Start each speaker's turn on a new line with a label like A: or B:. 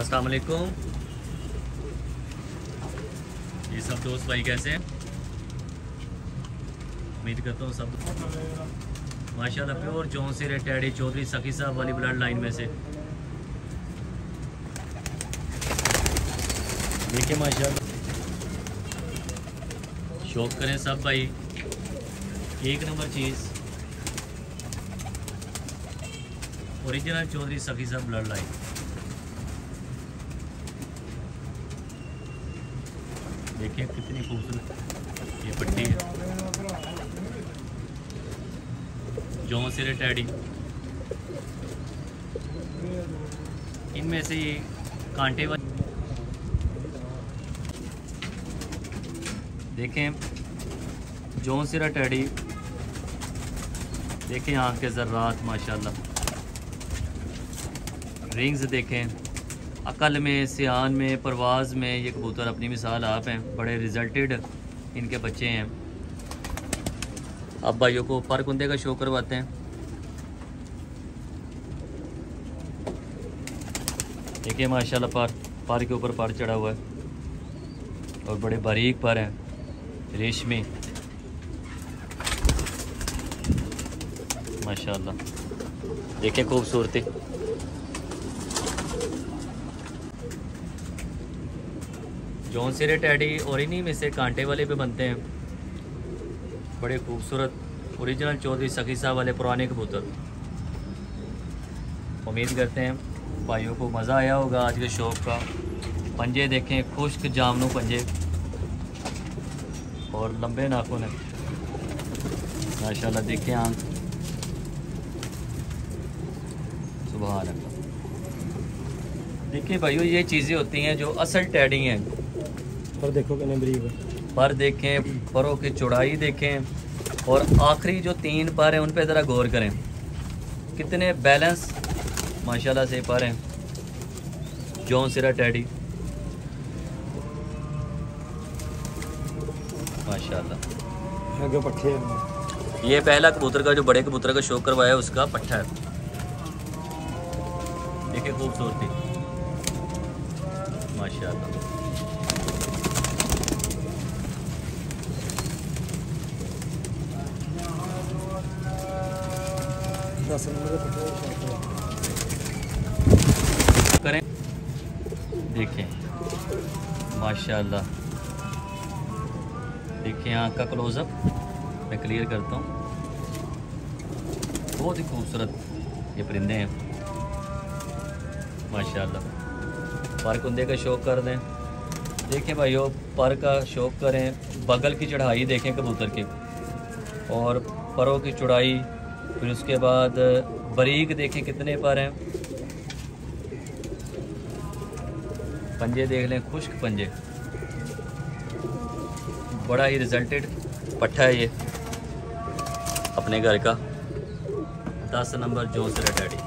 A: अस्सलाम वालेकुम। ये सब दोस्त भाई कैसे हैं? उम्मीद करता हूँ सब माशाल्लाह प्योर जौन से टैडी चौधरी सखी साहब वाली ब्लड लाइन में से। देखिए माशाल्लाह शौक करें सब भाई, एक नंबर चीज़ ओरिजिनल चौधरी सखी साहब ब्लड लाइन। देखिए कितनी खूबसूरत ये पट्टी है, जौन से टैडी। इनमें से ये कांटे वाली देखें, जौन सिरा टैडी। देखें आँख के ज़र्रात माशाल्लाह, रिंग्स देखें, अकल में, सियान में, परवाज़ में ये कबूतर अपनी मिसाल आप हैं। बड़े रिजल्टेड इनके बच्चे हैं। अब भाइयों को पर कुंदे का शो करवाते हैं। देखिए माशाल्लाह पर के ऊपर पर चढ़ा हुआ है और बड़े बारीक पर हैं, रेशमी माशाल्लाह। देखिए खूबसूरती। जौन सिरे टैडी और इन्हीं में से कांटे वाले भी बनते हैं, बड़े खूबसूरत ओरिजिनल चौधरी सखी साहब वाले पुराने कबूतर। उम्मीद करते हैं भाइयों को मज़ा आया होगा आज के शौक़ का। पंजे देखें, खुश्क जामनू पंजे और लंबे नाखून हैं माशाल्लाह। देखें आँख, सुभान अल्लाह। देखिए भाइयों ये चीज़ें होती हैं जो असल टैडी हैं।
B: पर देखो कितने बरीक है।
A: पर देखें, परों की चौड़ाई देखें और आखिरी जो 3 पर हैं उन पे ज़रा गौर करें, कितने बैलेंस माशाल्लाह से पर हैं। जौन सिरा टैडी माशाल्लाह।
B: आगे पट्टे हैं।
A: ये पहला कबूतर का जो बड़े कबूतर का शौक करवाया उसका पट्टा है। देखिए खूबसूरती माशाल्लाह। करें, देखें माशाल्लाह। देखिए आँख का क्लोज़अप मैं क्लियर करता हूँ। बहुत ही खूबसूरत ये परिंदे हैं माशाल्लाह। पर कुंदे का शौक़ कर दें। देखें भाइयों पर का शौक़ करें। बगल की चढ़ाई देखें कबूतर की और परों की चौड़ाई, फिर उसके बाद बारीक देखें कितने पर हैं। पंजे देख लें, खुश्क पंजे, बड़ा ही रिजल्टेड पट्टा है ये अपने घर का। 10 नंबर जौन सिरा टैडी।